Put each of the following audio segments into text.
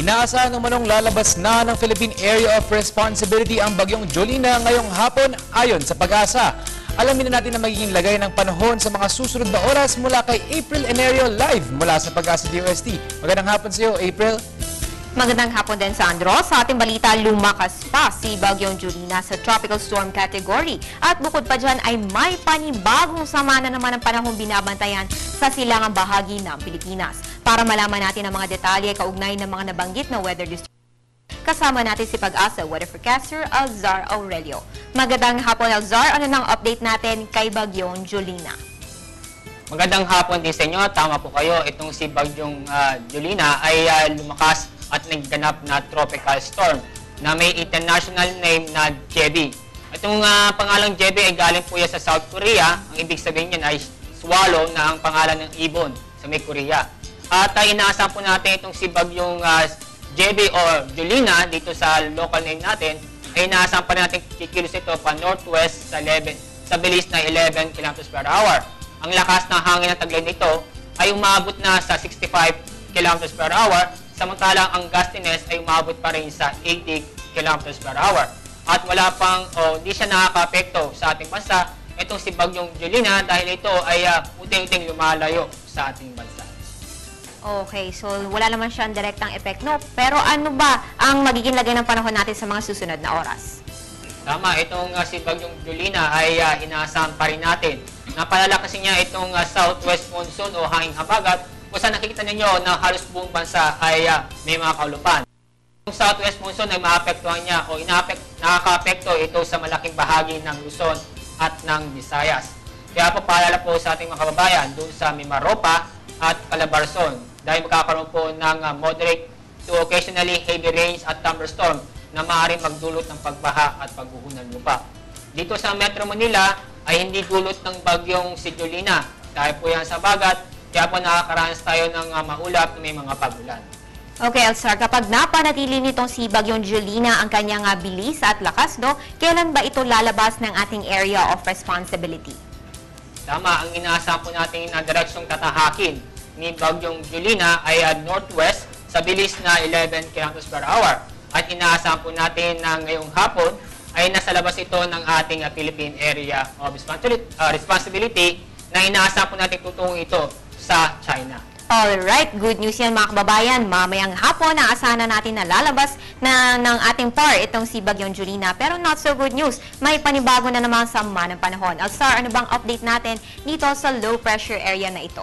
Inaasahan umanong lalabas na ng Philippine Area of Responsibility ang bagyong Jolina ngayong hapon ayon sa Pag-asa. Alamin na natin ang magiging lagay ng panahon sa mga susunod na oras mula kay April Enerio live mula sa Pag-asa DOST. Magandang hapon sa iyo, April. Magandang hapon din, Sandro. Sa ating balita, lumakas pa si Bagyong Jolina sa tropical storm category. At bukod pa dyan ay may panibagong sama na naman ang panahong binabantayan sa silangang bahagi ng Pilipinas. Para malaman natin ang mga detalye kaugnay ng mga nabanggit na weather district, kasama natin si Pag-asa weather forecaster Alzar Aurelio. Magandang hapon, Alzar. Ano nang update natin kay Bagyong Jolina? Magandang hapon din sa inyo. Tama po kayo. Itong si Bagyong Jolina ay lumakas at nagganap na tropical storm na may international name na Jebi. Itong pangalang Jebi ay galing po yan sa South Korea. Ang ibig sabihin niyan ay swallow na ang pangalan ng ibon sa may Korea. At inaasahan po natin itong si Bagyong Jebi o Jolina dito sa local name natin ay inaasahan pa natin kikilos ito pa northwest sa bilis na 11 km per hour. Ang lakas ng hangin na taglay nito ay umabot na sa 65 km per hour, samantalang ang gustiness ay umabot pa rin sa 80 km per hour. At wala pang, hindi siya nakaka-apekto sa ating bansa, itong si Bagyong Jolina dahil ito ay unti-unting lumalayo sa ating bansa. Okay, so wala naman siyang direktang epekto, no? Pero ano ba ang magiging lagay ng panahon natin sa mga susunod na oras? Tama, itong si Bagyong Jolina ay inaasahan pa rin natin. Napalalakasin niya itong southwest monsoon o hanging habagat kung saan nakikita ninyo na halos buong bansa ay may mga kaulupan. Yung southwest monsoon ay maapektuhan niya o nakaka-apekto ito sa malaking bahagi ng Luzon at ng Visayas. Kaya po paalala po sa ating mga kababayan doon sa Mimaropa at Calabarzon dahil magkakaroon po ng moderate to occasionally heavy rains at thunderstorm na maaaring magdulot ng pagbaha at pagguho ng lupa. Dito sa Metro Manila ay hindi dulot ng bagyong si Jolina dahil po yan sa bagat, kaya po nakakaranas tayo ng maulap na may mga pagulan. Okay, Alzar, kapag napanatili nitong si Bagyong Jolina ang kanyang bilis at lakas, no, kailan ba ito lalabas ng ating area of responsibility? Tama, ang inaasahan po natin na direksyong tatahakin ni Bagyong Jolina ay northwest sa bilis na 11 km per hour. At inaasahan po natin na ngayong hapon ay nasa labas ito ng ating Philippine Area of Responsibility na inaasahan po natin tutungin ito sa China. Alright, good news yan mga kababayan. Mamayang hapon, naasahan na natin na lalabas na ng ating PAR itong si Bagyong Jolina. Pero not so good news, may panibago na naman sama ng panahon. Alzar, ano bang update natin dito sa low pressure area na ito?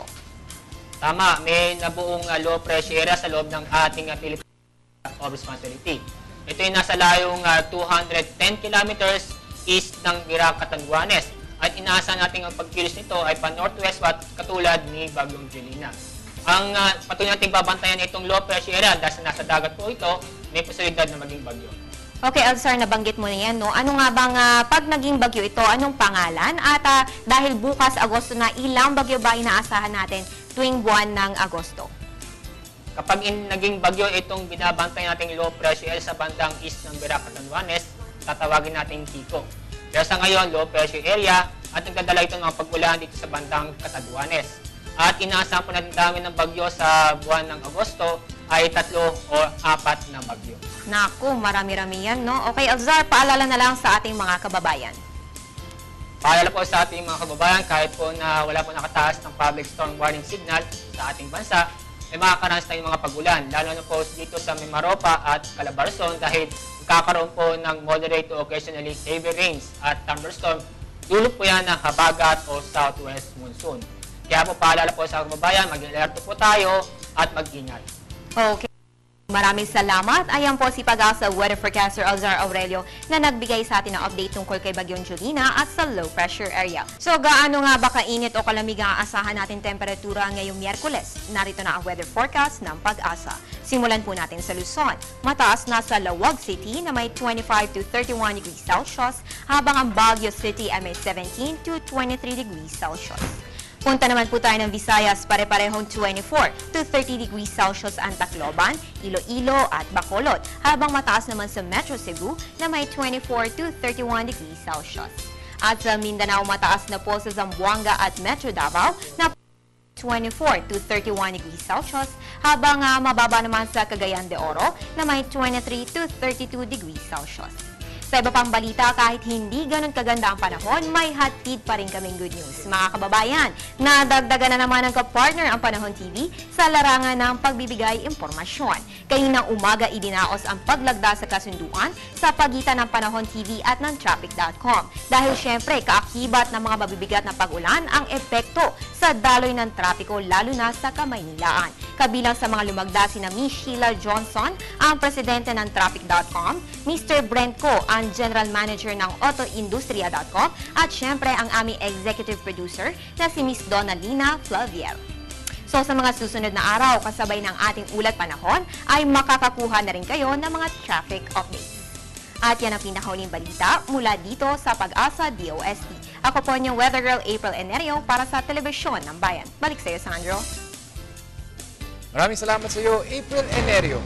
Tama, may nabuong low pressure area sa loob ng ating Philippine Area of Responsibility. Ito ay nasa layong 210 kilometers east ng Virac, Catanduanes. At inaasahan natin ang pagkilos nito ay pa-northwest katulad ni Bagyong Jolina. Ang patuloy natin babantayan itong low pressure area dahil nasa dagat po ito, may posibilidad na maging bagyo. Okay, Alzar, nabanggit mo na yan, no? Ano nga bang pag naging bagyo ito, anong pangalan? At dahil bukas, Agosto na, ilang bagyo ba inaasahan natin tuwing buwan ng Agosto? Kapag naging bagyo itong binabantayan nating low pressure area sa bandang east ng Virac, Catanduanes, tatawagin natin Kiko. Pero sa ngayon, low pressure area at nagdadala ito ng pag-ulan dito sa bandang Catanduanes. At inaasahan po natin dami ng bagyo sa buwan ng Agosto ay 3 o 4 na bagyo. Naku, marami-rami yan, no? Okay, Alzar, paalala na lang sa ating mga kababayan. Paalala po sa ating mga kababayan, kahit po na wala po nakataas ng public storm warning signal sa ating bansa, ay makakaranas tayong mga pagulan, lalo na po dito sa Mimaropa at Calabarzon dahil magkakaroon po ng moderate to occasionally heavy rains at thunderstorm. Dulot po yan ng habagat o southwest monsoon. Kaya po paalala po sa kababayan, mag-alerto po tayo at mag-ingat. Okay. Maraming salamat. Ayan po si Pag-asa weather forecaster Alzar Aurelio na nagbigay sa atin ng update tungkol kay Bagyong Jolina at sa low pressure area. So gaano nga ba kainit o kalamig ang aasahan natin temperatura ngayong Miyerkules? Narito na ang weather forecast ng Pag-asa. Simulan po natin sa Luzon. Mataas na sa Lawag City na may 25 to 31 degrees Celsius habang ang Baguio City ay may 17 to 23 degrees Celsius. Punta naman po tayo ng Visayas, pare-parehong 24 to 30 degrees Celsius ang Tacloban, Iloilo at Bacolod, habang mataas naman sa Metro Cebu na may 24 to 31 degrees Celsius. At sa Mindanao, mataas na po sa Zamboanga at Metro Davao na 24 to 31 degrees Celsius, habang mababa naman sa Cagayan de Oro na may 23 to 32 degrees Celsius. Sa iba pang balita, kahit hindi ganun kaganda ang panahon, may hatid pa rin kaming good news. Mga kababayan, nadagdagan na naman ng kapartner ang Panahon TV sa larangan ng pagbibigay impormasyon. Kaninang umaga idinaos ang paglagda sa kasunduan sa pagitan ng Panahon TV at ng Traffic.com. Dahil syempre, kaakibat ng mga mabibigat na pag-ulan ang epekto sa daloy ng trapiko lalo na sa Kamaynilaan. Kabilang sa mga lumagda sina Miss Sheila Johnson, ang presidente ng Traffic.com, Mr. Brent Co, ang general manager ng AutoIndustria.com, at syempre ang aming executive producer na si Miss Donalina Flavier. So sa mga susunod na araw, kasabay ng ating ulat panahon, ay makakakuha na rin kayo ng mga traffic updates. At yan ang pinakahuling balita mula dito sa Pag-asa DOST. Ako po ang Weather Girl April Enerio para sa Telebisyon ng Bayan. Balik sa iyo, Sandro. Maraming salamat sa iyo, April Enerio.